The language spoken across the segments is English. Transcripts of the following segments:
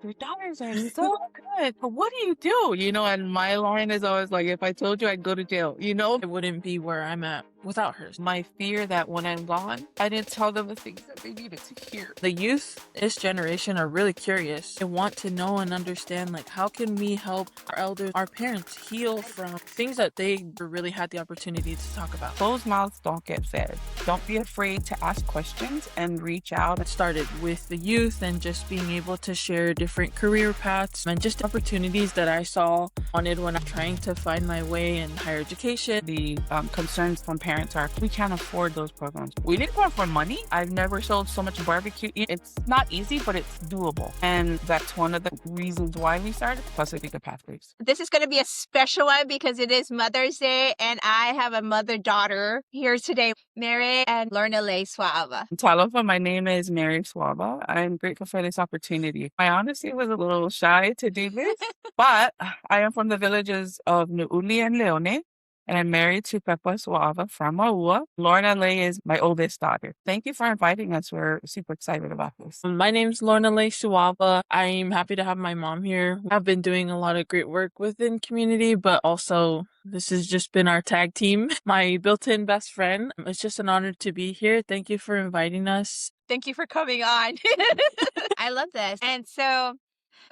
your daughters are so good, but what do you do? And my line is always like, if I told you, I'd go to jail, I wouldn't be where I'm at without her. My fear that when I'm gone, I didn't tell them the things that they needed to hear. The youth, this generation, are really curious. They want to know and understand, like, how can we help our elders, our parents, heal from things that they really had the opportunity to talk about. Closed mouths don't get fed. Don't be afraid to ask questions and reach out. It started with the youth and just being able to share different career paths and just opportunities that I wanted when I'm trying to find my way in higher education. The concerns from parents are, we can't afford those programs. We didn't go for money. I've never sold so much barbecue. It's not easy, but it's doable. And that's one of the reasons why we started Pasifika Pathways. This is going to be a special one because it is Mother's Day and I have a mother-daughter here today, Mere and Lorna-Lei Sua'ava. Talofa, my name is Mere Sua'ava. I'm grateful for this opportunity. I honestly was a little shy to do this, but I am from the villages of Nu'uli and Leone, and I'm married to Pepa Sua'ava from Aua. Lorna-Lei is my oldest daughter. Thank you for inviting us. We're super excited about this. My name's Lorna-Lei Sua'ava. I'm happy to have my mom here. I've been doing a lot of great work within community, but also this has just been our tag team, my built-in best friend. It's just an honor to be here. Thank you for inviting us. Thank you for coming on. I love this. And so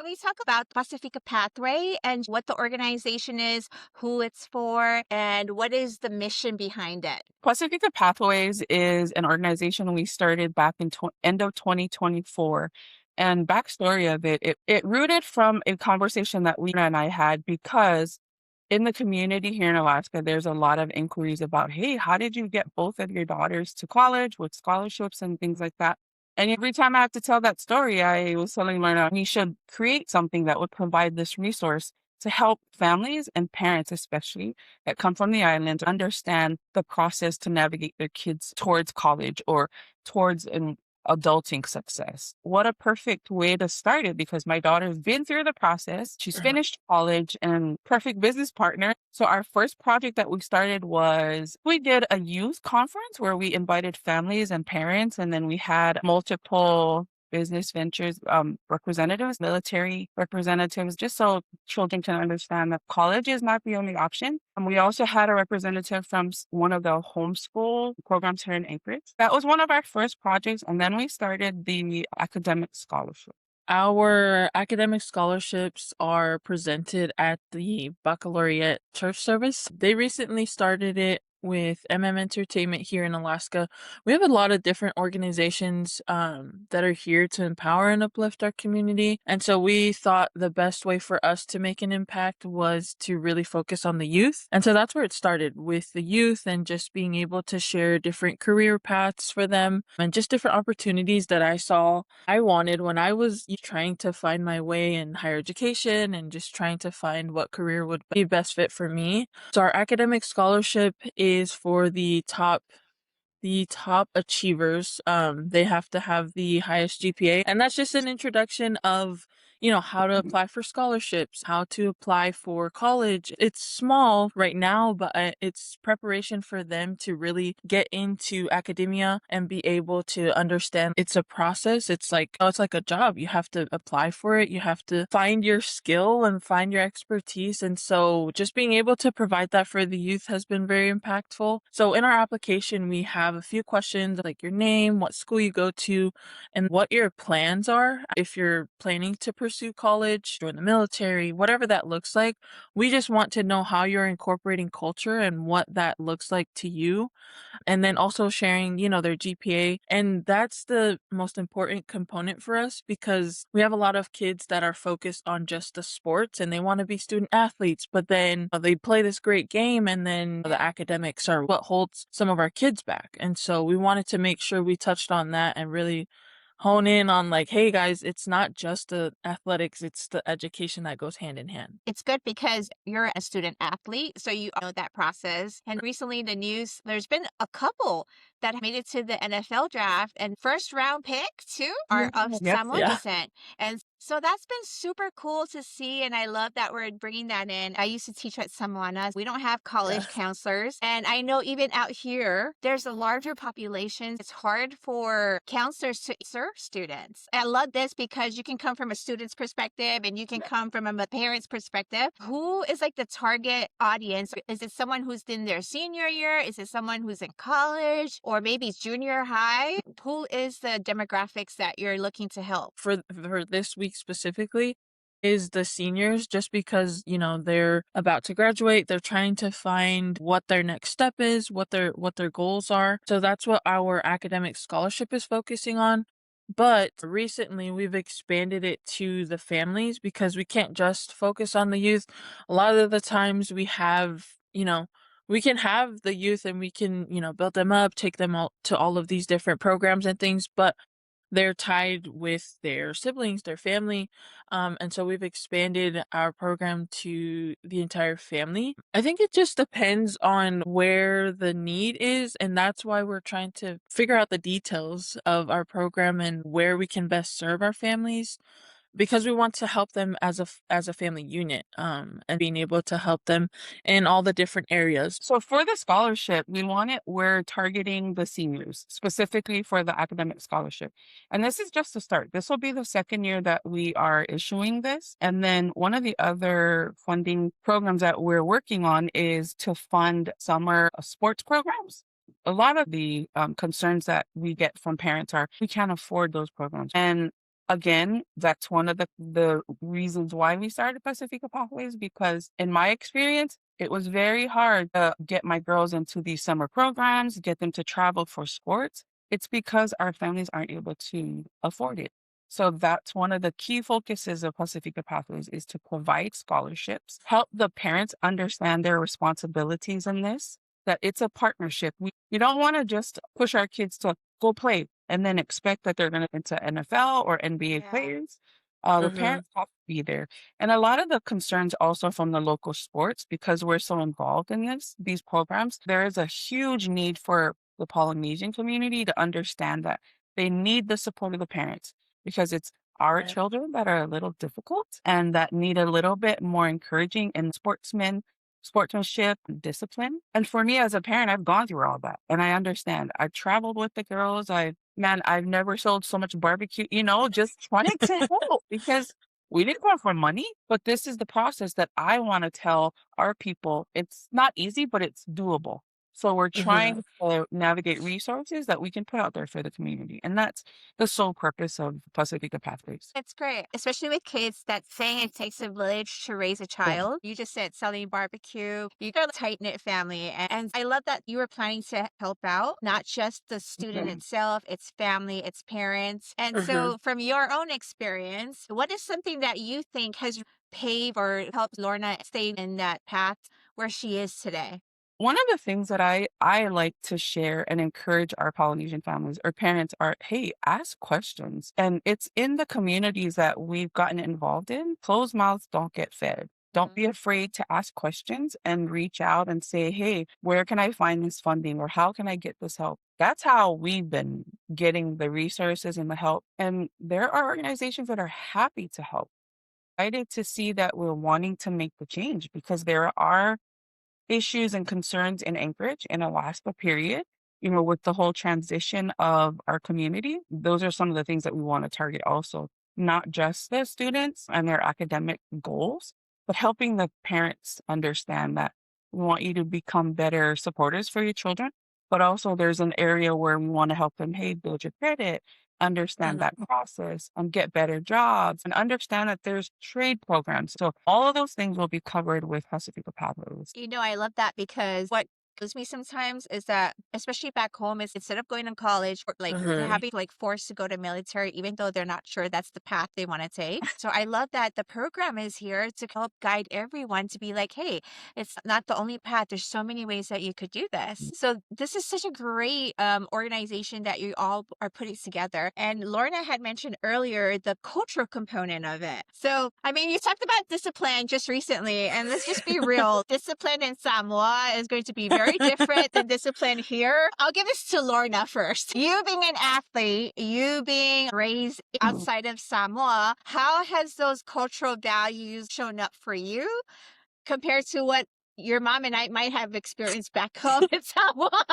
we talk about Pasifika Pathway and what the organization is, who it's for, and what is the mission behind it. Pasifika Pathways is an organization we started back in end of 2024. And backstory of it rooted from a conversation that we and I had because in the community here in Alaska, there's a lot of inquiries about, hey, how did you get both of your daughters to college with scholarships and things like that? And every time I have to tell that story, I was telling Lorna, we should create something that would provide this resource to help families and parents, especially that come from the island, understand the process to navigate their kids towards college or towards an adulting success. What a perfect way to start it because my daughter's been through the process. She's finished college and perfect business partner. So our first project that we started was we did a youth conference where we invited families and parents, and then we had multiple business ventures representatives, military representatives, just so children can understand that college is not the only option. And we also had a representative from one of the homeschool programs here in Anchorage. That was one of our first projects. And then we started the academic scholarship. Our academic scholarships are presented at the Baccalaureate Church Service. They recently started it with Entertainment here in Alaska. We have a lot of different organizations that are here to empower and uplift our community. And so we thought the best way for us to make an impact was to really focus on the youth. And so that's where it started, with the youth and just being able to share different career paths for them and just different opportunities that I wanted when I was trying to find my way in higher education and just trying to find what career would be best fit for me. So our academic scholarship is for the top achievers. They have to have the highest GPA, and that's just an introduction of how to apply for scholarships, how to apply for college. It's small right now, but it's preparation for them to really get into academia and be able to understand it's a process. It's like a job. You have to apply for it. You have to find your skill and find your expertise. And so just being able to provide that for the youth has been very impactful. So in our application, we have a few questions like your name, what school you go to, and what your plans are. If you're planning to pursue college, join the military, whatever that looks like, we just want to know how you're incorporating culture and what that looks like to you. And then also sharing, their GPA. And that's the most important component for us because we have a lot of kids that are focused on just the sports and they want to be student athletes, but then they play this great game and then the academics are what holds some of our kids back. And so we wanted to make sure we touched on that and really hone in on like, hey guys, it's not just the athletics, it's the education that goes hand in hand. It's good because you're a student athlete, so you know that process. And recently in the news, there's been a couple that made it to the NFL draft and first round pick too are of Samoan descent. And So that's been super cool to see, and I love that we're bringing that in. I used to teach at Samoan. We don't have college Yes. counselors, and I know even out here, there's a larger population. It's hard for counselors to serve students. I love this because you can come from a student's perspective, and you can come from a parent's perspective. Who is like the target audience? Is it someone who's in their senior year? Is it someone who's in college, or maybe junior high? Who is the demographics that you're looking to help? For this week specifically is the seniors, just because, they're about to graduate, they're trying to find what their next step is, what their goals are. So that's what our academic scholarship is focusing on. But recently we've expanded it to the families because we can't just focus on the youth. A lot of the times we can have the youth and we can, build them up, take them all to all of these different programs and things, but they're tied with their siblings, their family. And so we've expanded our program to the entire family. I think it just depends on where the need is. And that's why we're trying to figure out the details of our program and where we can best serve our families, because we want to help them as a family unit, and being able to help them in all the different areas. So for the scholarship, we're targeting the seniors specifically for the academic scholarship. And this is just the start. This will be the second year that we are issuing this. And then one of the other funding programs that we're working on is to fund summer sports programs. A lot of the concerns that we get from parents are we can't afford those programs. And again, that's one of the reasons why we started Pasifika Pathways, because in my experience, it was very hard to get my girls into these summer programs, get them to travel for sports. It's because our families aren't able to afford it. So that's one of the key focuses of Pasifika Pathways, is to provide scholarships, help the parents understand their responsibilities in this, that it's a partnership. We don't want to just push our kids to go play and then expect that they're going to into NFL or NBA Yeah. players. The Mm-hmm. parents have to be there. And a lot of the concerns also from the local sports, because we're so involved in these programs, there is a huge need for the Polynesian community to understand that they need the support of the parents, because it's our Yeah. children that are a little difficult and that need a little bit more encouraging in sportsmanship, and discipline. And for me as a parent, I've gone through all that and I understand. I've traveled with the girls. I've never sold so much barbecue, just trying to help, because we didn't go for money, but this is the process that I want to tell our people. It's not easy, but it's doable. So we're Mm-hmm. trying to navigate resources that we can put out there for the community. And that's the sole purpose of Pacifica Pathways. It's great, especially with kids, that saying it takes a village to raise a Yeah. child. You just said selling barbecue. You got a tight knit family. And I love that you were planning to help out, not just the student Mhm. itself, its family, its parents. And Mm-hmm. so, from your own experience, what is something that you think has paved or helped Lorna stay in that path where she is today? One of the things that I like to share and encourage our Polynesian families or parents are, hey, ask questions. And it's in the communities that we've gotten involved in. Closed mouths don't get fed. Don't be afraid to ask questions and reach out and say, hey, where can I find this funding, or how can I get this help? That's how we've been getting the resources and the help. And there are organizations that are happy to help. Excited to see that we're wanting to make the change, because there are issues and concerns in Anchorage in Alaska, period. With the whole transition of our community, those are some of the things that we want to target also, not just the students and their academic goals, but helping the parents understand that we want you to become better supporters for your children. But also there's an area where we want to help them, hey, build your credit, understand that process and get better jobs, and understand that there's trade programs. So all of those things will be covered with Pacifica Pathways. I love that, because what kills me sometimes is that, especially back home, is instead of going to college, or like Mm-hmm. having like forced to go to military, even though they're not sure that's the path they want to take. So I love that the program is here to help guide everyone to be like, hey, it's not the only path. There's so many ways that you could do this. So this is such a great organization that you all are putting together. And Lorna had mentioned earlier the cultural component of it. So, I mean, you talked about discipline just recently, and let's just be real. Discipline in Samoa is going to be very very different than discipline here. I'll give this to Lorna first. You being an athlete, you being raised outside of Samoa, how has those cultural values shown up for you compared to what your mom and I might have experienced back home in Samoa?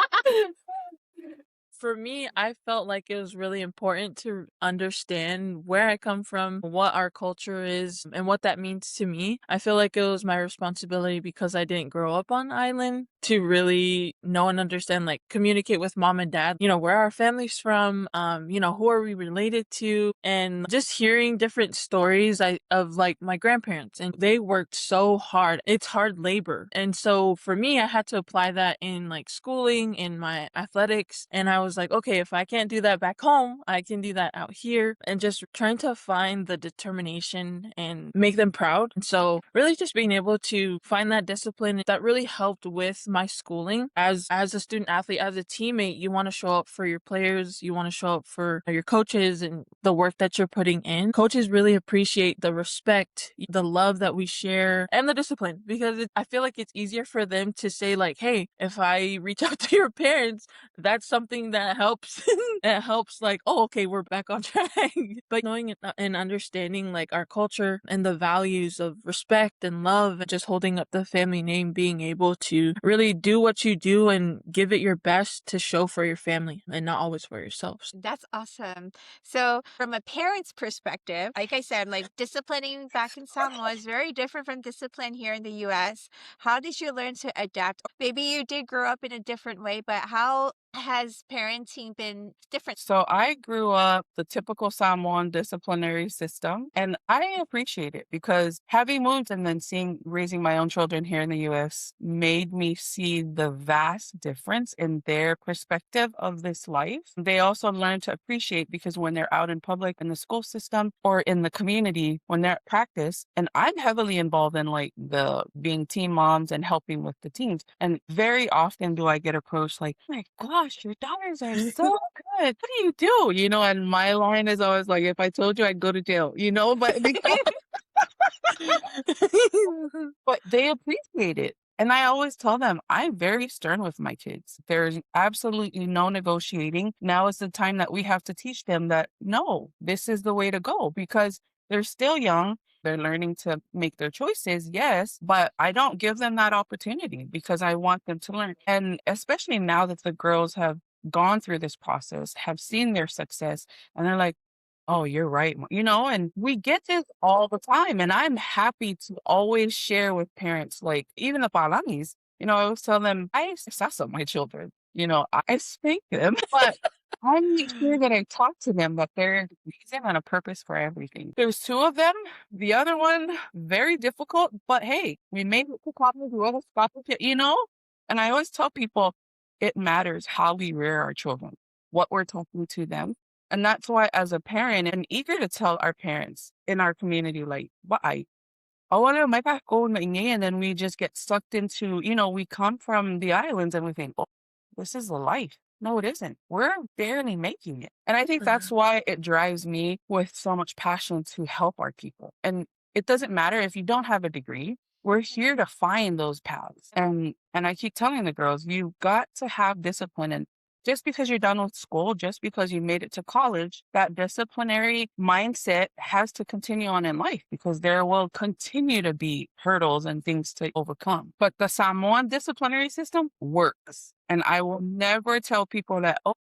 For me, I felt like it was really important to understand where I come from, what our culture is, and what that means to me. I feel like it was my responsibility because I didn't grow up on island to really know and understand, like communicate with mom and dad, where our family's from, who are we related to, and just hearing different stories of like my grandparents, and they worked so hard. It's hard labor. And so for me, I had to apply that in like schooling, in my athletics, and I was like, okay, if I can't do that back home, I can do that out here, and just trying to find the determination and make them proud. And so really just being able to find that discipline that really helped with my schooling. As a student athlete, as a teammate, you want to show up for your players, you want to show up for your coaches and the work that you're putting in. Coaches really appreciate the respect, the love that we share, and the discipline, because I feel like it's easier for them to say like, hey, if I reach out to your parents, that's something that helps. It helps like, oh, okay, we're back on track. But knowing and understanding like our culture and the values of respect and love and just holding up the family name, being able to really do what you do and give it your best to show for your family and not always for yourself. That's awesome. So, from a parent's perspective, like I said, like disciplining back in Samoa is very different from discipline here in the US. How did you learn to adapt? Maybe you did grow up in a different way, but how has parenting been different? So I grew up the typical Samoan disciplinary system, and I appreciate it because having moved and then raising my own children here in the US made me see the vast difference in their perspective of this life. They also learn to appreciate because when they're out in public in the school system or in the community, when they're at practice, and I'm heavily involved in like the being team moms and helping with the teams. And very often do I get approached like, oh my gosh, your daughters are so good. What do you do? And my line is always like, if I told you, I'd go to jail, but but they appreciate it. And I always tell them, I'm very stern with my kids. There's absolutely no negotiating. Now is the time that we have to teach them that, no, this is the way to go because they're still young. They're learning to make their choices, yes, but I don't give them that opportunity because I want them to learn. And especially now that the girls have gone through this process, have seen their success, and they're like, oh, you're right. And we get this all the time. And I'm happy to always share with parents, like even the Palanis, I always tell them, I sass up my children. I spank them, but I make sure that I talk to them that there's a reason and a purpose for everything. There's two of them. The other one, very difficult, but hey, we made it to college, we will stop it. And I always tell people it matters how we rear our children, what we're talking to them. And that's why, as a parent, I'm eager to tell our parents in our community, like, why? Oh, wala, may ako na ingay, and then we just get sucked into, we come from the islands and we think, oh, this is the life. No, it isn't. We're barely making it. And I think that's why it drives me with so much passion to help our people. And it doesn't matter if you don't have a degree. We're here to find those paths. And I keep telling the girls, you've got to have discipline. And just because you're done with school, just because you made it to college, that disciplinary mindset has to continue on in life because there will continue to be hurdles and things to overcome. But the Samoan disciplinary system works. And I will never tell people that, oh,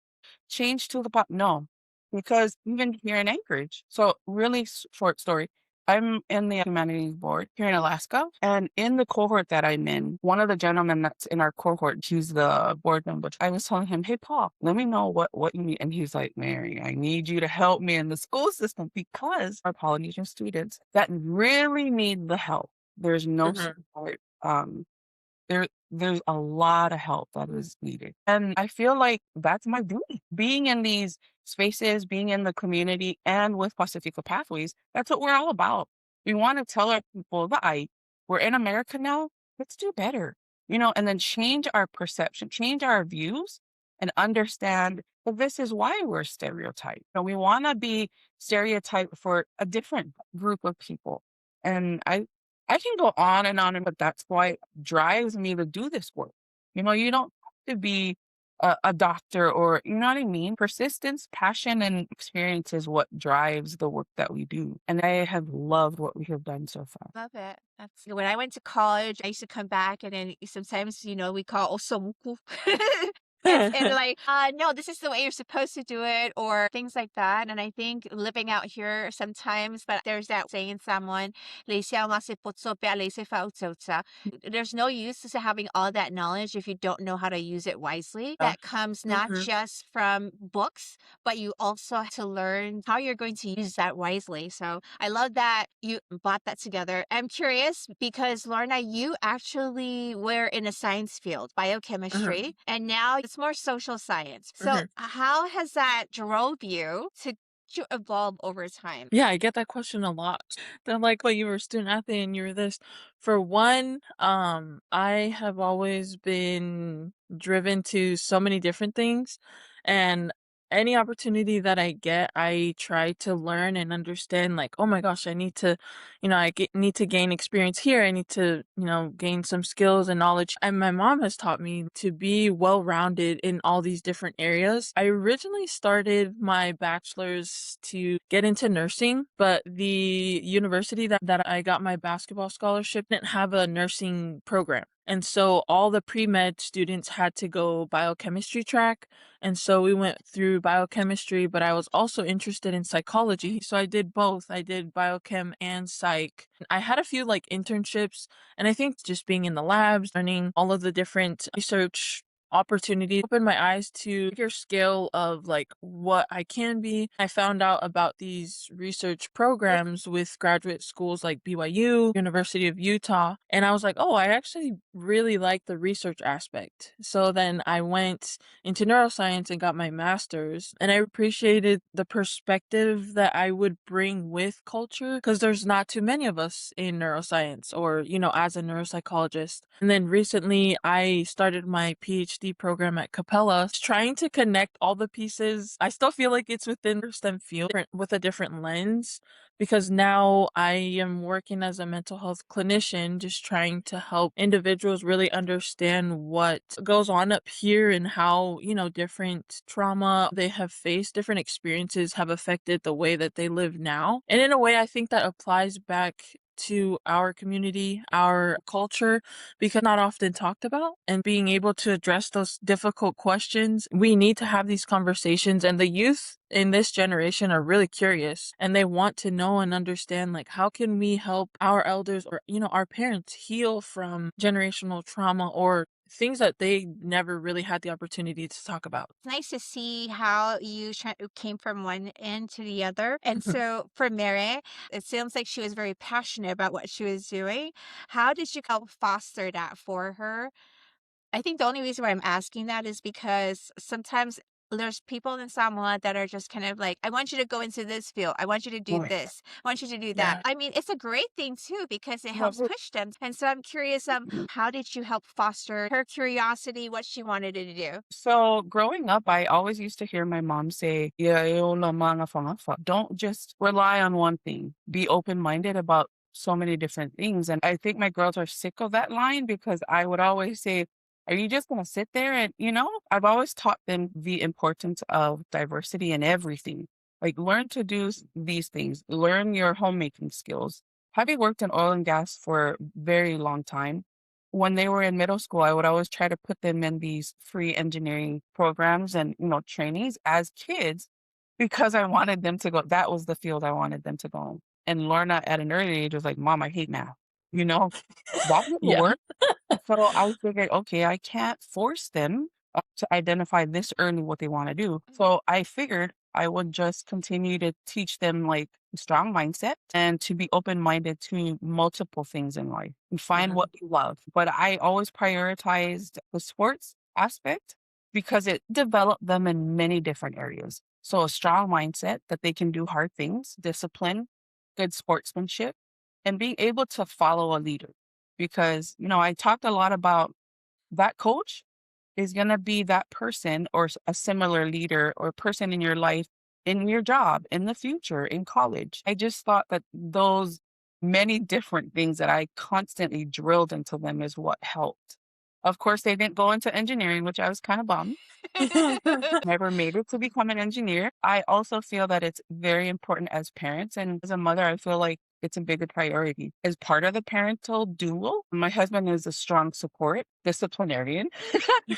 change to the pop. No, because even here in Anchorage, so really short story. I'm in the humanities board here in Alaska, and in the cohort that I'm in, one of the gentlemen that's in our cohort, he's the board member. I was telling him, hey, Paul, let me know what you need. And he's like, Mary, I need you to help me in the school system because our Polynesian students that really need the help. There's no support. There's a lot of help that is needed. And I feel like that's my duty. Being in these spaces, being in the community and with Pasifika Pathways, that's what we're all about. We want to tell our people that we're in America now, let's do better, and then change our perception, change our views and understand that this is why we're stereotyped. We want to be stereotyped for a different group of people. And I can go on, but that's why it drives me to do this work You don't have to be a doctor or, you know what I mean? Persistence, passion, and experience is what drives the work that we do. And I have loved what we have done so far. Love it. That's when I went to college, I used to come back and then sometimes, we call osobuku. And like, no, this is the way you're supposed to do it, or things like that. And I think living out here sometimes, but there's that saying in Samoan, "Leisia mase potso pe leise fa." There's no use to having all that knowledge if you don't know how to use it wisely. Yeah. That comes not Mhm. just from books, but you also have to learn how you're going to use that wisely. So I love that you brought that together. I'm curious because Lorna, you actually were in a science field, Mhm. biochemistry, and now it's more social science. So Mhm. how has that drove you to evolve over time? Yeah, I get that question a lot. They're like, "Well, you were a student athlete and you were this." For one, I have always been driven to so many different things, and any opportunity that I get, I try to learn and understand. Like, oh my gosh, I need to, need to gain experience here. I need to, gain some skills and knowledge. And my mom has taught me to be well-rounded in all these different areas. I originally started my bachelor's to get into nursing, but the university that I got my basketball scholarship didn't have a nursing program. And so all the pre-med students had to go biochemistry track. And so we went through biochemistry, but I was also interested in psychology. So I did both. I did biochem and psych. I had a few like internships, and I think just being in the labs, learning all of the different research opportunity opened my eyes to bigger scale of like what I can be. I found out about these research programs with graduate schools like BYU, University of Utah, and I was like, "Oh, I actually really like the research aspect." So then I went into neuroscience and got my master's, and I appreciated the perspective that I would bring with culture because there's not too many of us in neuroscience or, as a neuropsychologist. And then recently I started my PhD program at Capella, trying to connect all the pieces. I still feel like it's within the STEM field with a different lens because now I am working as a mental health clinician, just trying to help individuals really understand what goes on up here and how, different trauma they have faced, different experiences have affected the way that they live now. And in a way, I think that applies back to our community, our culture, because not often talked about, and being able to address those difficult questions. We need to have these conversations, and the youth in this generation are really curious and they want to know and understand like how can we help our elders or our parents heal from generational trauma or things that they never really had the opportunity to talk about. It's nice to see how you came from one end to the other. And so for Mere, it seems like she was very passionate about what she was doing. How did you help foster that for her? I think the only reason why I'm asking that is because sometimes there's people in Samoa that are just kind of like, I want you to go into this field. I want you to do Right. this. I want you to do that. Yeah. I mean, it's a great thing too because it Love helps it. push them. And so I'm curious, how did you help foster her curiosity, what she wanted to do? So growing up, I always used to hear my mom say, "Yeah, don't just rely on one thing. Be open-minded about so many different things." And I think my girls are sick of that line because I would always say, "Are you just going to sit there?" And, I've always taught them the importance of diversity in everything. Like learn to do these things, learn your homemaking skills. Having worked in oil and gas for a very long time, when they were in middle school, I would always try to put them in these free engineering programs and, trainings as kids because I wanted them to go. That was the field I wanted them to go in. And Lorna at an early age was like, Mom, I hate math. You know, that didn't Yeah. work. So I figured, okay, I can't force them to identify this early what they want to do. So I figured I would just continue to teach them like strong mindset and to be open minded to multiple things in life and find Mhm. what you love. But I always prioritized the sports aspect because it developed them in many different areas. So a strong mindset that they can do hard things, discipline, good sportsmanship, and being able to follow a leader because, I talked a lot about that coach is going to be that person or a similar leader or person in your life, in your job, in the future, in college. I just thought that those many different things that I constantly drilled into them is what helped. Of course, they didn't go into engineering, which I was kind of bummed. Never made it to become an engineer. I also feel that it's very important as parents. And as a mother, I feel like it's a bigger priority. As part of the parental dual, my husband is a strong support disciplinarian.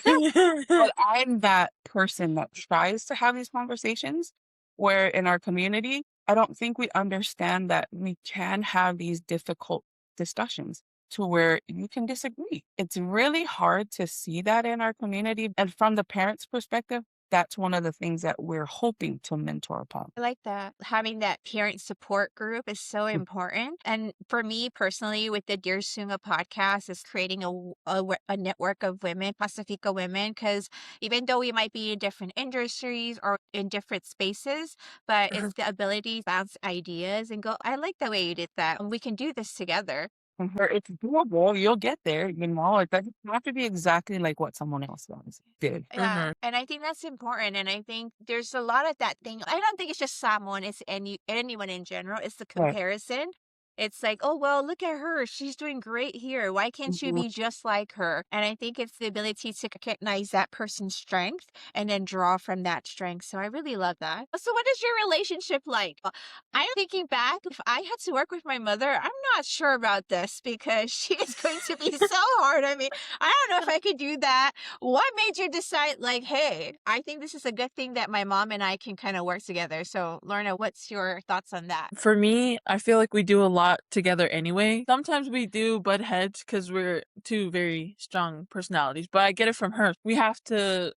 But I'm that person that tries to have these conversations where in our community, I don't think we understand that we can have these difficult discussions to where you can disagree. It's really hard to see that in our community. And from the parents' perspective, that's one of the things that we're hoping to mentor upon. I like that. Having that parent support group is so important. And for me personally, with the Dear Sunga podcast, is creating a network of women, Pasifika women, because even though we might be in different industries or in different spaces, but it's the ability to bounce ideas and go, I like the way you did that. And we can do this together. Where it's doable, you'll get there. It doesn't have to be exactly like what someone else did. Yeah, and I think that's important. And I think there's a lot of that thing. I don't think it's just Samoan, it's anyone in general. It's the Right. comparison. It's like, oh well, look at her. She's doing great here. Why can't you Mhm. be just like her? And I think it's the ability to recognize that person's strength and then draw from that strength. So I really love that. So what is your relationship like? I'm thinking back, if I had to work with my mother, I'm not sure about this because she is going to be so hard. I mean, I don't know if I could do that. What made you decide, like, hey, I think this is a good thing that my mom and I can kind of work together? So, Lorna, what's your thoughts on that? For me, I feel like we do a lot together anyway. Sometimes we do butt heads because we're two very strong personalities, but I get it from her. We have to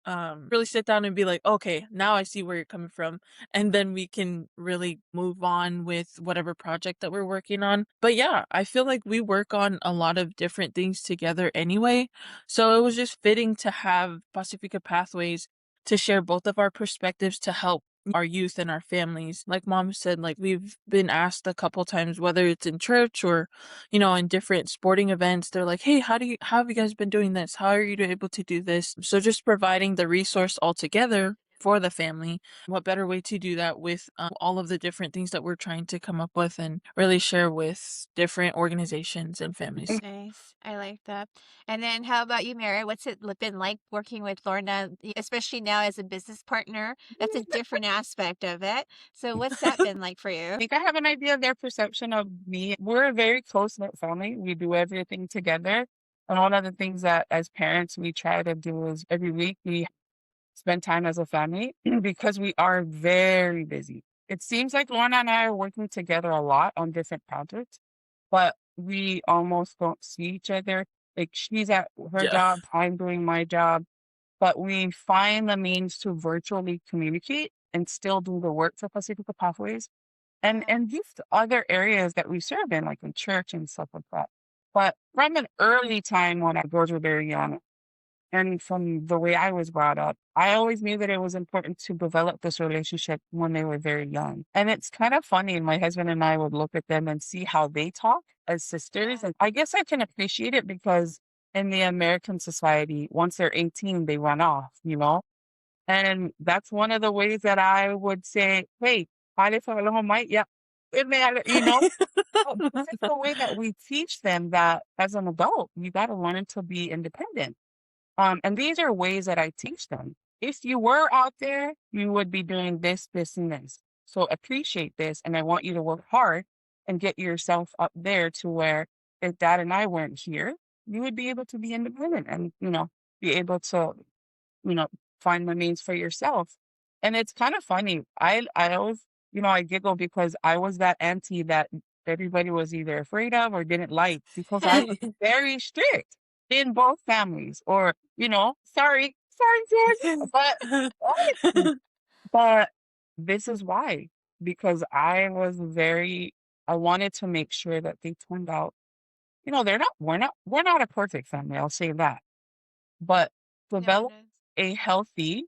really sit down and be like, okay, now I see where you're coming from. And then we can really move on with whatever project that we're working on. But yeah, I feel like we work on a lot of different things together anyway. So it was just fitting to have Pacifica Pathways to share both of our perspectives to help our youth and our families. Like mom said, like we've been asked a couple times, whether it's in church or, in different sporting events, they're like, hey, how have you guys been doing this? How are you able to do this? So just providing the resource altogether for the family. What better way to do that with all of the different things that we're trying to come up with and really share with different organizations and families. Nice. I like that. And then how about you, Mary? What's it been like working with Lorna, especially now as a business partner? That's a different aspect of it. So what's that been like for you? I think I have an idea of their perception of me. We're a very close knit family. We do everything together. And one of the things that as parents we try to do is every week we spend time as a family because we are very busy. It seems like Lorna and I are working together a lot on different projects, but we almost don't see each other. Like she's at her Yeah. job, I'm doing my job, but we find the means to virtually communicate and still do the work for Pacifica Pathways and these other areas that we serve in, like in church and stuff like that. But from an early time when our girls were very young, and from the way I was brought up, I always knew that it was important to develop this relationship when they were very young. And it's kind of funny. My husband and I would look at them and see how they talk as sisters. And I guess I can appreciate it because in the American society, once they're 18, they run off. And that's one of the ways that I would say, hey, pare sa alam mo, Mike, yeah. But this is the way that we teach them that as an adult, you got to learn to be independent. And these are ways that I teach them. If you were out there, you would be doing this, this, and this. So appreciate this. And I want you to work hard and get yourself up there to where if dad and I weren't here, you would be able to be independent and, be able to, you know, find the means for yourself. And it's kind of funny. I always, I giggle because I was that auntie that everybody was either afraid of or didn't like because I was very strict in both families. Or, sorry, George, but this is why. Because I wanted to make sure that they turned out, we're not a perfect family, I'll say that. But No, develop a healthy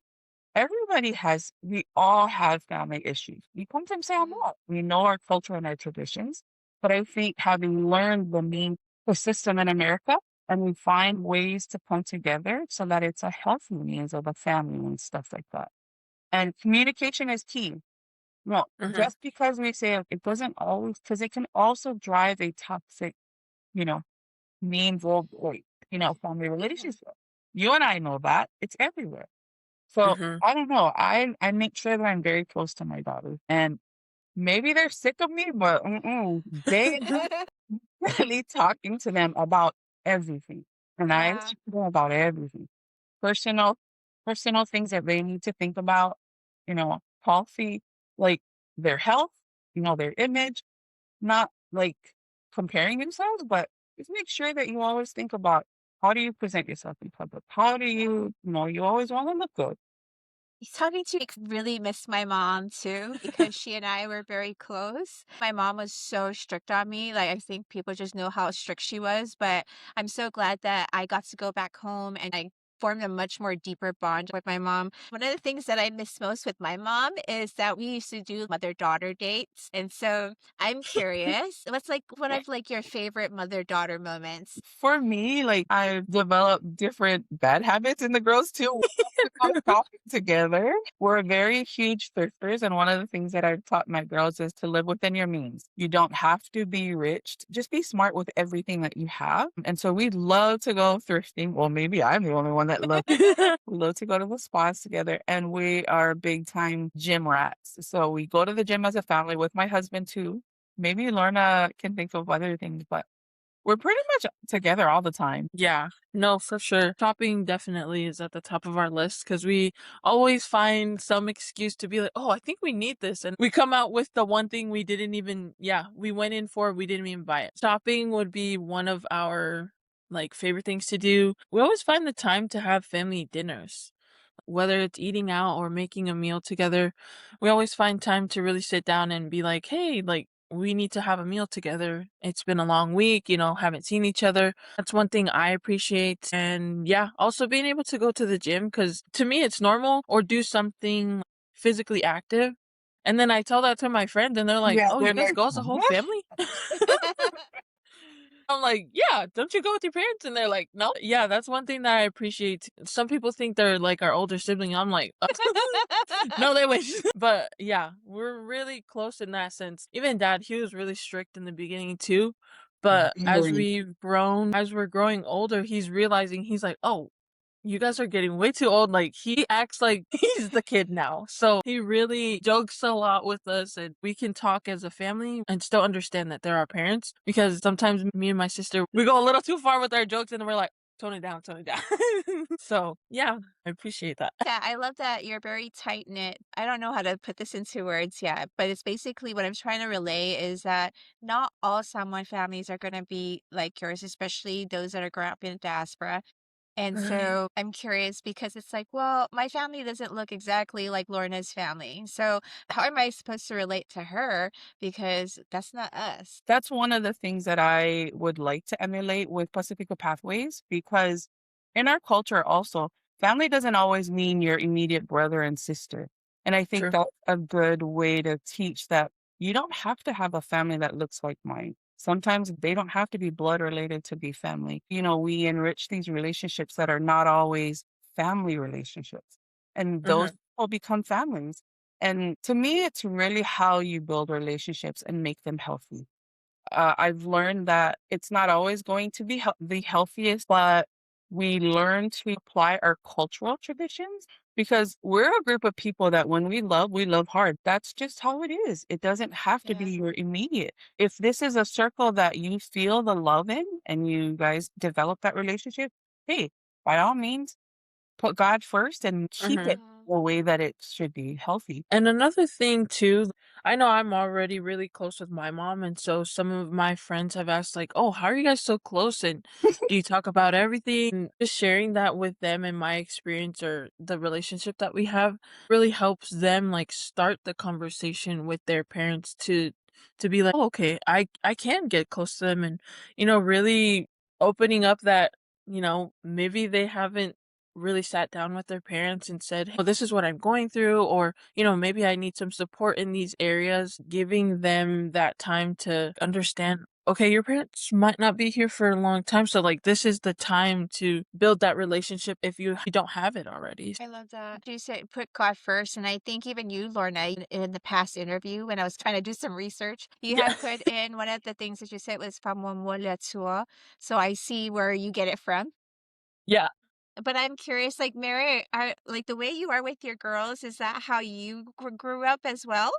we all have family issues. We come from Samoa. We know our culture and our traditions. But I think having learned the system in America, and we find ways to come together so that it's a healthy means of a family and stuff like that. And communication is key. Well, Mhm. just because we say it doesn't always, because it can also drive a toxic, you know, means of like family relationship. You and I know that. It's everywhere. So Mhm. I don't know. I make sure that I'm very close to my daughters, and maybe they're sick of me, but they really talking to them about everything, and I Yeah. talk to them about everything, personal, personal things that they need to think about, healthy, like their health, their image, not like comparing themselves, but just make sure that you always think about how do you present yourself in public? How do you always want to look good. He's talking to me really miss my mom too because she and I were very close. My mom was so strict on me. Like I think people just know how strict she was, but I'm so glad that I got to go back home and I formed a much more deeper bond with my mom. One of the things that I miss most with my mom is that we used to do mother-daughter dates. And so I'm curious, what's like one of like your favorite mother-daughter moments? For me, like I've developed different bad habits in the girls too. We love to go shopping together. We're very huge thrifers, and one of the things that I've taught my girls is to live within your means. You don't have to be rich. Just be smart with everything that you have. And so we love to go thrifting. Well, maybe I'm the only one that loves. We love to go to the spas together, and we are big time gym rats. So we go to the gym as a family with my husband too. Maybe Lorna can think of other things, but we're pretty much together all the time. Yeah. No, for sure. Shopping definitely is at the top of our list because we always find some excuse to be like, "Oh, I think we need this." And we come out with the one thing we didn't even we went in for, we didn't even buy it. Shopping would be one of our like favorite things to do. We always find the time to have family dinners. Whether it's eating out or making a meal together, we always find time to really sit down and be like, hey, like, we need to have a meal together. It's been a long week, haven't seen each other. That's one thing I appreciate. And yeah, also being able to go to the gym because to me it's normal or do something physically active. And then I tell that to my friends and they're like, Yeah, oh, you they're guys like, go as a whole "What?" family? I'm like, "Yeah, don't you go with your parents?" And they're like, "No." Yeah, that's one thing that I appreciate. Some people think they're like our older sibling. I'm like, no, they wish." But yeah, we're really close in that sense. Even dad, he was really strict in the beginning too. But Very. as we're growing older, he's realizing he's like, "Oh, you guys are getting way too old." Like he acts like he's the kid now. So he really jokes a lot with us and we can talk as a family and still understand that they're our parents because sometimes me and my sister, we go a little too far with our jokes and then we're like, tone it down, tone it down. So yeah, I appreciate that. Yeah, I love that you're very tight knit. I don't know how to put this into words yet, but it's basically what I'm trying to relay is that not all Samoan families are going to be like yours, especially those that are growing up in diaspora. And Right. so I'm curious because it's like, well, my family doesn't look exactly like Lorna's family. So how am I supposed to relate to her? Because that's not us. That's one of the things that I would like to emulate with Pasifika Pathways because in our culture also, family doesn't always mean your immediate brother and sister. And I think True. that's a good way to teach that you don't have to have a family that looks like mine. Sometimes they don't have to be blood related to be family. We enrich these relationships that are not always family relationships. And those Hmm. will become families. And to me, it's really how you build relationships and make them healthy. I've learned that it's not always going to be the healthiest, but we learn to apply our cultural traditions because we're a group of people that when we love hard. That's just how it is. It doesn't have to be Yeah. your immediate. If this is a circle that you feel the love in and you guys develop that relationship, hey, by all means, put God first and keep Hmm. it the way that it should be healthy. And another thing too, I know I'm already really close with my mom, and so some of my friends have asked like, "Oh, how are you guys so close? And do you talk about everything?" And just sharing that with them and my experience or the relationship that we have really helps them like start the conversation with their parents to be like, "Oh, okay, I can get close to them," and really opening up that, maybe they haven't really sat down with their parents and said, "Oh, this is what I'm going through," or, maybe I need some support in these areas, giving them that time to understand, okay, your parents might not be here for a long time. So, like, this is the time to build that relationship if you don't have it already. I love that. You said put God first. And I think even you, Lorna, in the past interview, when I was trying to do some research, you Yeah. had put in one of the things that you said was from So I see where you get it from. Yeah. But I'm curious, like Mary, like the way you are with your girls, is that how you grew up as well?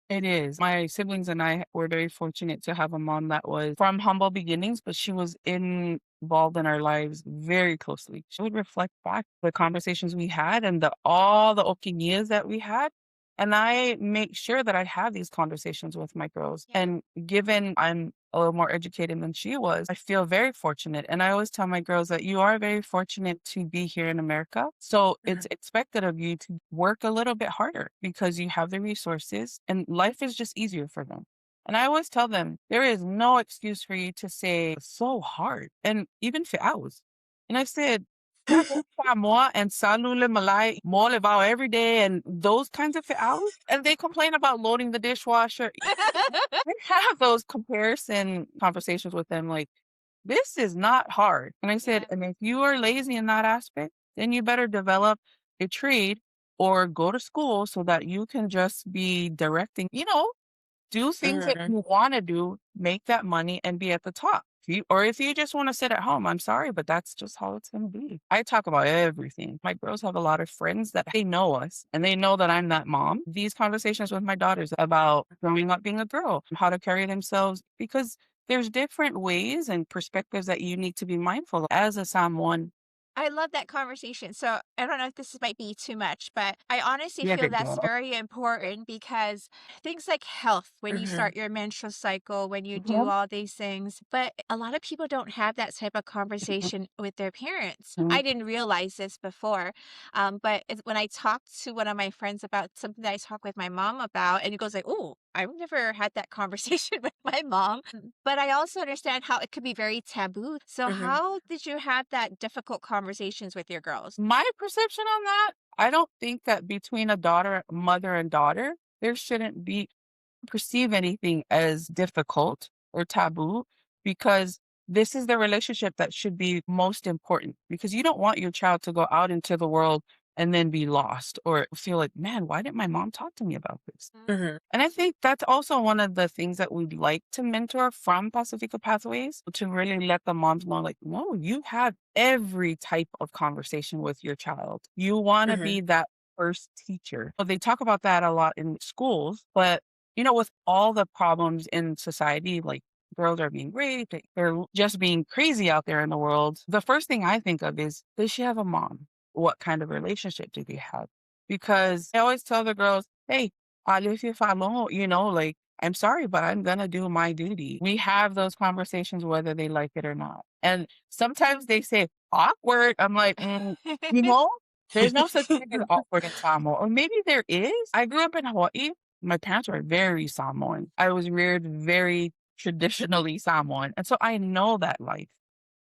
It is. My siblings and I were very fortunate to have a mom that was from humble beginnings, but she was involved in our lives very closely. She would reflect back the conversations we had and all the opinions that we had. And I make sure that I have these conversations with my girls. Yeah. And given I'm a little more educated than she was, I feel very fortunate. And I always tell my girls that you are very fortunate to be here in America. So it's expected of you to work a little bit harder because you have the resources and life is just easier for them. And I always tell them there is no excuse for you to say "It's so hard." And even for hours. And I said, Samoa and Salule Malai more about every day and those kinds of hours. And they complain about loading the dishwasher. I have those comparison conversations with them like, this is not hard. And I said, Yeah. and if you are lazy in that aspect, then you better develop a trade or go to school so that you can just be directing, do things that Mhm. you want to do, make that money and be at the top. Or if you just want to sit at home, I'm sorry, but that's just how it's going to be. I talk about everything. My girls have a lot of friends that they know us and they know that I'm that mom. These conversations with my daughters about growing up being a girl, how to carry themselves, because there's different ways and perspectives that you need to be mindful of as a Samoan. I love that conversation. So I don't know if this might be too much, but I honestly Yeah, feel good that's girl. very important because things like health, when you Mhm. start your menstrual cycle, when you do Mhm, all these things, but a lot of people don't have that type of conversation with their parents. mhm, I didn't realize this before, but when I talked to one of my friends about something that I talked with my mom about, and it goes like, "Oh, I've never had that conversation with my mom." But I also understand how it could be very taboo. So Mhm. how did you have that difficult conversations with your girls? My perception on that, I don't think that between mother and daughter, there shouldn't be perceive anything as difficult or taboo because this is the relationship that should be most important because you don't want your child to go out into the world and then be lost or feel like, man, why didn't my mom talk to me about this? Mhm. And I think that's also one of the things that we'd like to mentor from Pasifika Pathways to really let the moms know, like, no, you have every type of conversation with your child. You want to Mhm. be that first teacher. So they talk about that a lot in schools, but with all the problems in society, like girls are being raped, they're just being crazy out there in the world. The first thing I think of is, does she have a mom? What kind of relationship do they have? Because I always tell the girls, hey, if you follow, like, I'm sorry, but I'm going to do my duty. We have those conversations whether they like it or not. And sometimes they say awkward. I'm like, you know, there's no such thing as awkward in Samoa. Or maybe there is. I grew up in Hawaii. My parents were very Samoan. I was reared very traditionally Samoan. And so I know that life.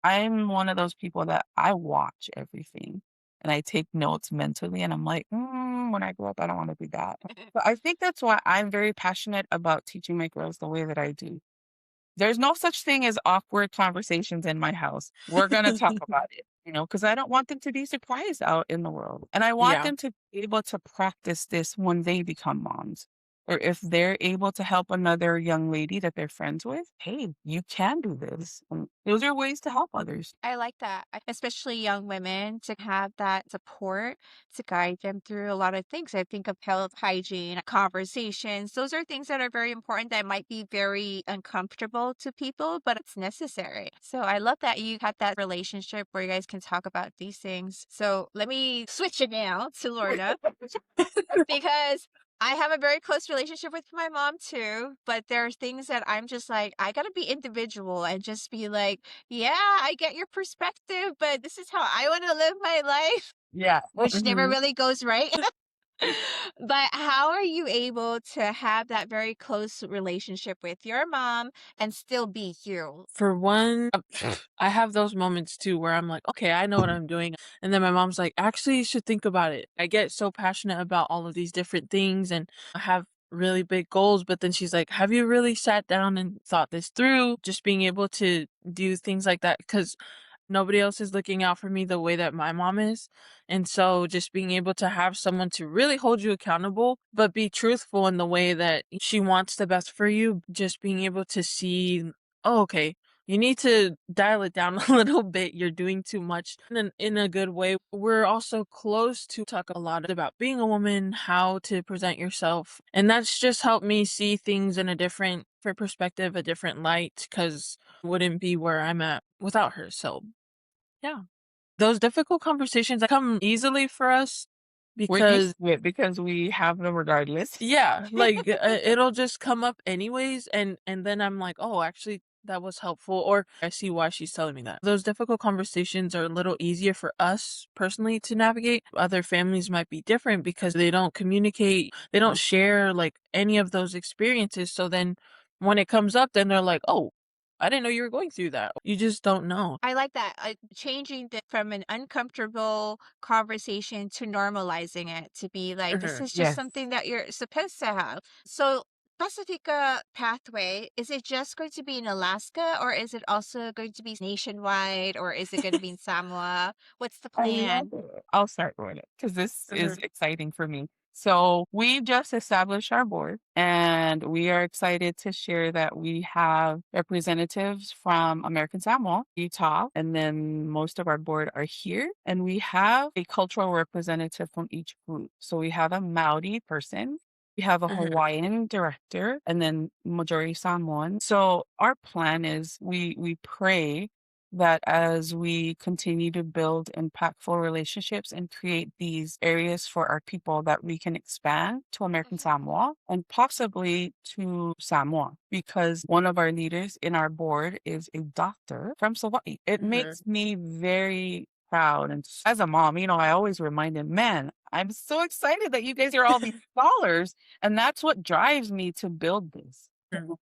I'm one of those people that I watch everything and I take notes mentally. And I'm like, when I grow up, I don't want to be that. But I think that's why I'm very passionate about teaching my girls the way that I do. There's no such thing as awkward conversations in my house. We're gonna talk about it, because I don't want them to be surprised out in the world. And I want Yeah. them to be able to practice this when they become moms. Or if they're able to help another young lady that they're friends with, hey, you can do this. And those are ways to help others. I like that, especially young women to have that support to guide them through a lot of things. I think of health, hygiene, conversations. Those are things that are very important that might be very uncomfortable to people, but it's necessary. So I love that you had that relationship where you guys can talk about these things. So let me switch it now to Lorna because I have a very close relationship with my mom too, but there's things that I'm just like, I gotta be individual and just be like, yeah, I get your perspective, but this is how I want to live my life, Yeah. which never Mhm. really goes right. But how are you able to have that very close relationship with your mom and still be you? For one, I have those moments too where I'm like, okay, I know what I'm doing. And then my mom's like, actually, you should think about it. I get so passionate about all of these different things and I have really big goals. But then she's like, have you really sat down and thought this through? Just being able to do things like that. Because nobody else is looking out for me the way that my mom is. And so just being able to have someone to really hold you accountable, but be truthful in the way that she wants the best for you, just being able to see, oh, okay, you need to dial it down a little bit. You're doing too much in a good way. We're also close to talk a lot about being a woman, how to present yourself. And that's just helped me see things in a different perspective, a different light, because wouldn't be where I'm at without her. So yeah. Those difficult conversations that come easily for us We're used because to it because we have them regardless. yeah, like it'll just come up anyways, and then I'm like, "Oh, actually that was helpful," or I see why she's telling me that. Those difficult conversations are a little easier for us personally to navigate. Other families might be different because they don't communicate, they don't share like any of those experiences. So then when it comes up, then they're like, "Oh, I didn't know you were going through that." You just don't know. I like that. Changing from an uncomfortable conversation to normalizing it to be like, this Mhm. is just Yes. something that you're supposed to have. So, Pacifica Pathway, is it just going to be in Alaska or is it also going to be nationwide or is it going to be in Samoa? What's the I love plan? it. I'll start with it because this is Mhm. exciting for me. So we just established our board and we are excited to share that we have representatives from American Samoa, Utah, and then most of our board are here. And we have a cultural representative from each group. So we have a Maori person. We have a Mhm. Hawaiian director and then majority Samoan. So our plan is we pray that as we continue to build impactful relationships and create these areas for our people that we can expand to American Mhm. Samoa and possibly to Samoa because one of our leaders in our board is a doctor from Hawaii. It Mhm. makes me very proud. And as a mom, I always remind him, man, I'm so excited that you guys are all these scholars. And that's what drives me to build this. Mhm.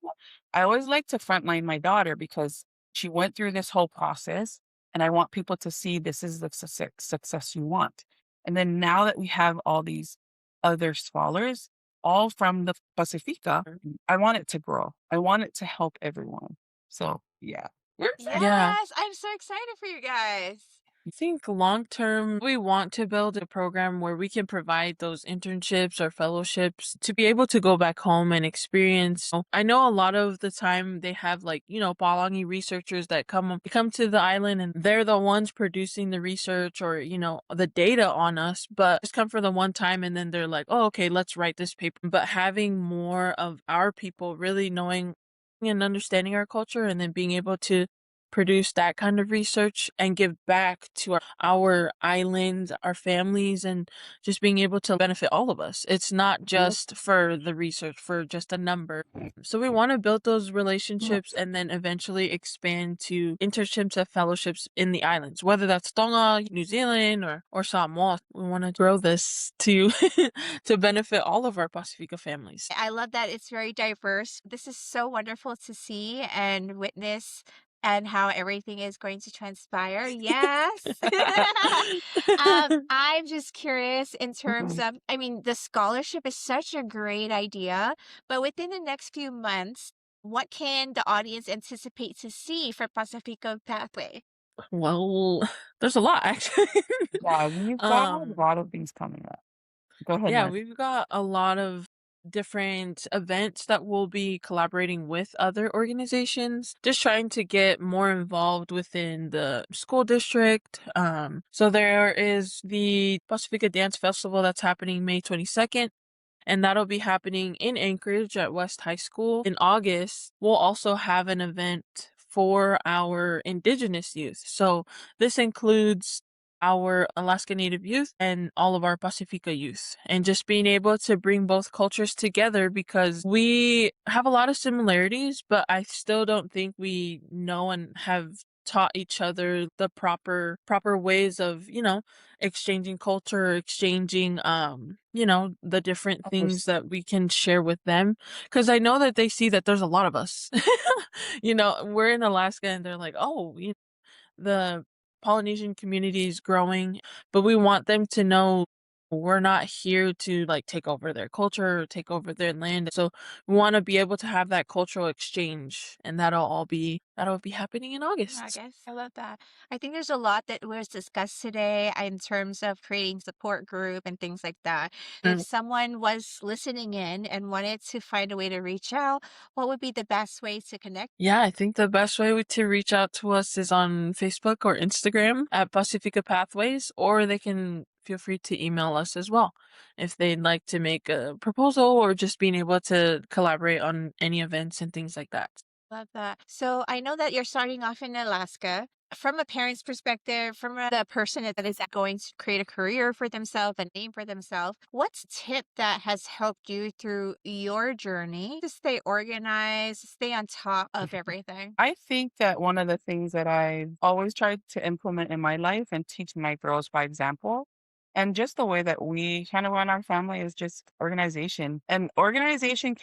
I always like to frontline my daughter because she went through this whole process, and I want people to see this is the success you want. And then now that we have all these other scholars, all from the Pacifica, I want it to grow. I want it to help everyone. So yeah, we're excited. Yeah. Yes, I'm so excited for you guys. I think long term, we want to build a program where we can provide those internships or fellowships to be able to go back home and experience. I know a lot of the time they have like, Palangi researchers that come to the island and they're the ones producing the research or, the data on us, but just come for the one time and then they're like, oh, okay, let's write this paper. But having more of our people really knowing and understanding our culture and then being able to produce that kind of research and give back to our islands, our families, and just being able to benefit all of us. It's not just for the research, for just a number. So we want to build those relationships and then eventually expand to internships and fellowships in the islands, whether that's Tonga, New Zealand, or Samoa. We want to grow this to to benefit all of our Pasifika families. I love that it's very diverse. This is so wonderful to see and witness and how everything is going to transpire. Yes. I'm just curious in terms of, I mean, the scholarship is such a great idea, but within the next few months, what can the audience anticipate to see for Pacifica Pathway? Well, there's a lot actually. Yeah, we've got a um lot of things coming up. Go ahead, Yeah, Ned. we've got a lot of different events that we'll be collaborating with other organizations, just trying to get more involved within the school district. So there is the Pacifica Dance Festival that's happening May 22nd. And that'll be happening in Anchorage at West High School. In August, we'll also have an event for our Indigenous youth. So this includes our Alaska Native youth and all of our Pacifica youth, and just being able to bring both cultures together because we have a lot of similarities, but I still don't think we know and have taught each other the proper ways of, exchanging culture, exchanging the different things that we can share with them, because I know that they see that there's a lot of us. We're in Alaska and they're like, oh, the Polynesian community is growing, but we want them to know we're not here to like take over their culture or take over their land. So we want to be able to have that cultural exchange, and that'll be happening in I August. guess I love that. I think there's a lot that was discussed today in terms of creating support group and things like that. If Mm. someone was listening in and wanted to find a way to reach out, what would be the best way to connect? Yeah, I think the best way to reach out to us is on Facebook or Instagram at Pasifika Pathways, or they can feel free to email us as well if they'd like to make a proposal or just being able to collaborate on any events and things like that. Love that. So I know that you're starting off in Alaska. From a parent's perspective, from the person that is going to create a career for themselves, a name for themselves, what's a tip that has helped you through your journey to stay organized, stay on top of everything? I think that one of the things that I've always tried to implement in my life and teach my girls by example, and just the way that we kind of run our family is just organization. And organization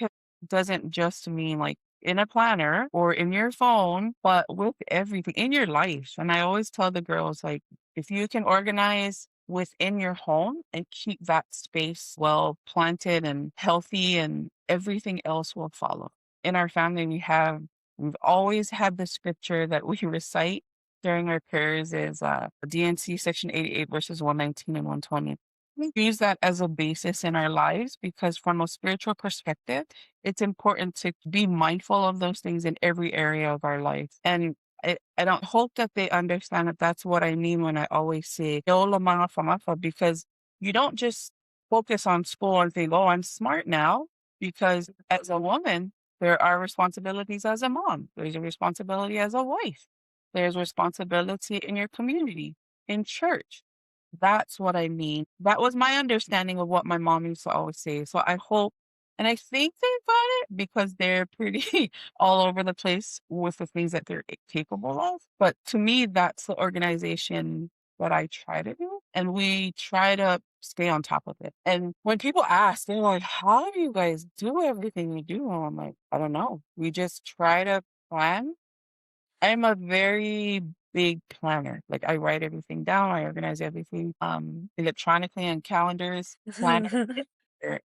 doesn't just mean like in a planner or in your phone, but with everything in your life. And I always tell the girls, like, if you can organize within your home and keep that space well planted and healthy, and everything else will follow. In our family, we've always had the scripture that we recite during our prayers is DNC section 88 verses 119 and 120. We use that as a basis in our lives because from a spiritual perspective, it's important to be mindful of those things in every area of our life. And I don't hope that they understand that that's what I mean when I always say "Yola mga famafa," because you don't just focus on school and think, oh, I'm smart now. Because as a woman, there are responsibilities as a mom. There's a responsibility as a wife. There's responsibility in your community, in church. That's what I mean. That was my understanding of what my mom used to always say. So I hope, and I think they got it because they're pretty all over the place with the things that they're capable of. But to me, that's the organization that I try to do. And we try to stay on top of it. And when people ask, they're like, how do you guys do everything you do? And I'm like, I don't know. We just try to plan. I'm a very big planner. Like I write everything down, I organize everything electronically on calendars, planner. It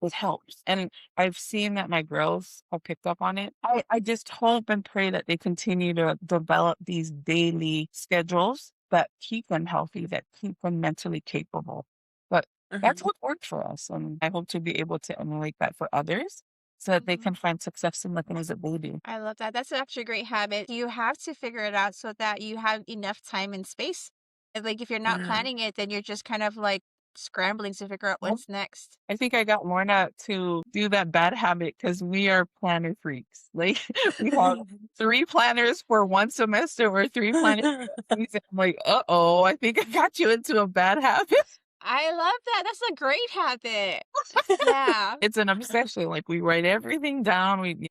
it helps. And I've seen that my girls have picked up on it. I just hope and pray that they continue to develop these daily schedules that keep them healthy, that keep them mentally capable. But that's Mhm. what worked for us. And I hope to be able to emulate that for others so that they can find success in the things that they do. I love that. That's actually a great habit. You have to figure it out so that you have enough time and space. And, like, if you're not Yeah. planning it, then you're just kind of like scrambling to figure out what's next. I think I got Lorna to do that bad habit because we are planner freaks. Like we have 3 planners for 1 semester or 3 planners for a season. I'm like, "Uh-oh, I think I got you into a bad habit." I love that. That's a great habit. Yeah. It's an obsession, like, we write everything down, we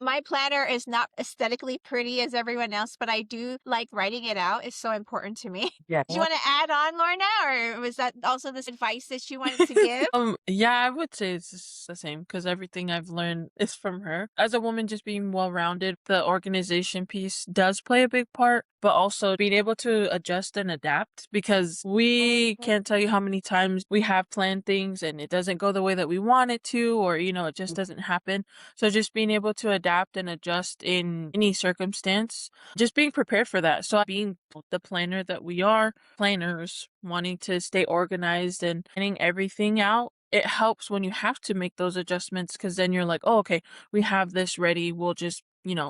My planner is not aesthetically pretty as everyone else, but I do like writing it out. It's so important to me. yeah. Do you want to add on, Lorna, or was that also this advice that you wanted to give? Yeah, I would say it's just the same because everything I've learned is from her. As a woman, just being well-rounded, the organization piece does play a big part, but also being able to adjust and adapt because we can't tell you how many times we have planned things and it doesn't go the way that we want it to, or, it just doesn't happen. So just being able to adapt and adjust in any circumstance, just being prepared for that. So being the planner that we are, planners wanting to stay organized and planning everything out, it helps when you have to make those adjustments because then you're like, oh, okay, we have this ready. We'll just,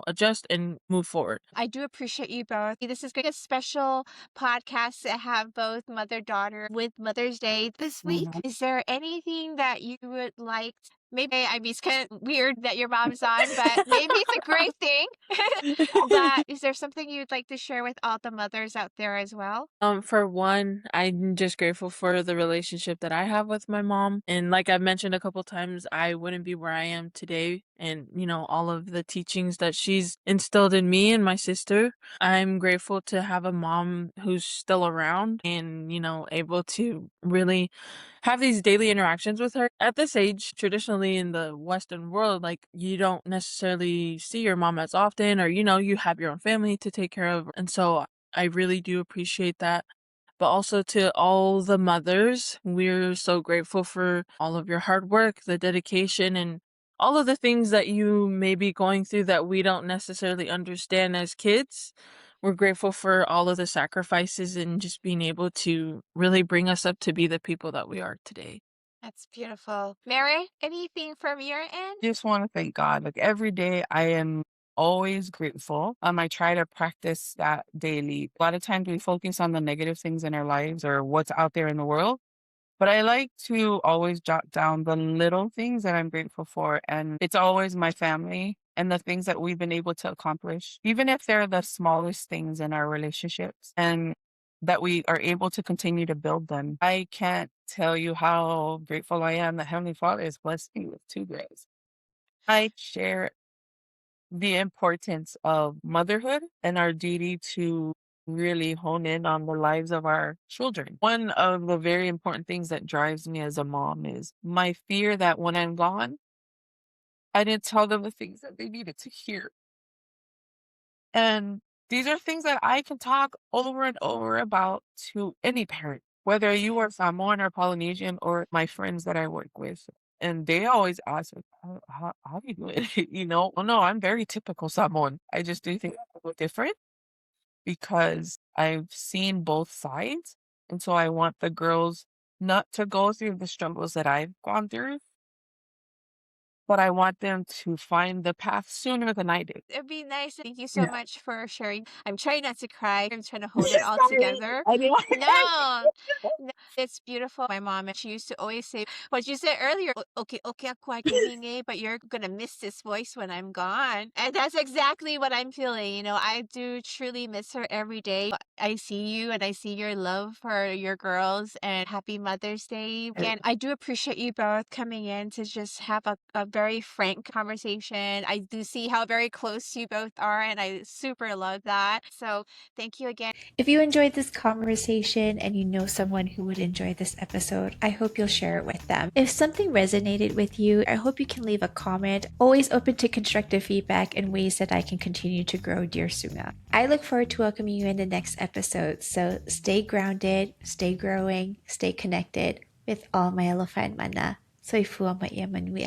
adjust and move forward. I do appreciate you both. This is a special podcast to have both mother daughter with Mother's Day this week. Mhm. Is there anything that you would like? Maybe I mean it's kind of weird that your mom's on, but maybe it's a great thing. But is there something you'd like to share with all the mothers out there as well? For one, I'm just grateful for the relationship that I have with my mom. And like I've mentioned a couple times, I wouldn't be where I am today. And, all of the teachings that she's instilled in me and my sister. I'm grateful to have a mom who's still around and, able to really have these daily interactions with her. At this age, traditionally in the Western world, like you don't necessarily see your mom as often, or, you have your own family to take care of. And so I really do appreciate that. but also to all the mothers. We're so grateful for all of your hard work, the dedication, and all of the things that you may be going through that we don't necessarily understand as kids. We're grateful for all of the sacrifices and just being able to really bring us up to be the people that we are today. That's beautiful. Mary, anything from your end? Just want to thank God. Like every day, I am always grateful. I try to practice that daily. A lot of times we focus on the negative things in our lives or what's out there in the world. But I like to always jot down the little things that I'm grateful for. And it's always my family and the things that we've been able to accomplish, even if they're the smallest things in our relationships and that we are able to continue to build them. I can't tell you how grateful I am that Heavenly Father has blessed me with two girls. I share the importance of motherhood and our duty to really hone in on the lives of our children. One of the very important things that drives me as a mom is my fear that when I'm gone, I didn't tell them the things that they needed to hear. And these are things that I can talk over and over about to any parent, whether you are Samoan or Polynesian or my friends that I work with. And they always ask, like, how do you do it? Oh no, I'm very typical Samoan. I just do things a little different because I've seen both sides. And so I want the girls not to go through the struggles that I've gone through, but I want them to find the path sooner than I did. It'd be nice. Thank you so Yeah. much for sharing. I'm trying not to cry. I'm trying to hold it all Sorry, together. I didn't. No, no, it's beautiful. My mom, she used to always say what you said earlier. Okay, okay, ako ay kahingi, but you're gonna miss this voice when I'm gone. And that's exactly what I'm feeling. I do truly miss her every day. I see you and I see your love for your girls, and happy Mother's Day. Again, I do appreciate you both coming in to just have a very frank conversation. I do see how very close you both are, and I super love that. So thank you again. If you enjoyed this conversation and you know someone who would enjoy this episode, I hope you'll share it with them. If something resonated with you, I hope you can leave a comment. Always open to constructive feedback and ways that I can continue to grow Dear Suga. I look forward to welcoming you in the next episode. So stay grounded, stay growing, stay connected with all my elephant mana. Soy fua ma ia manuia.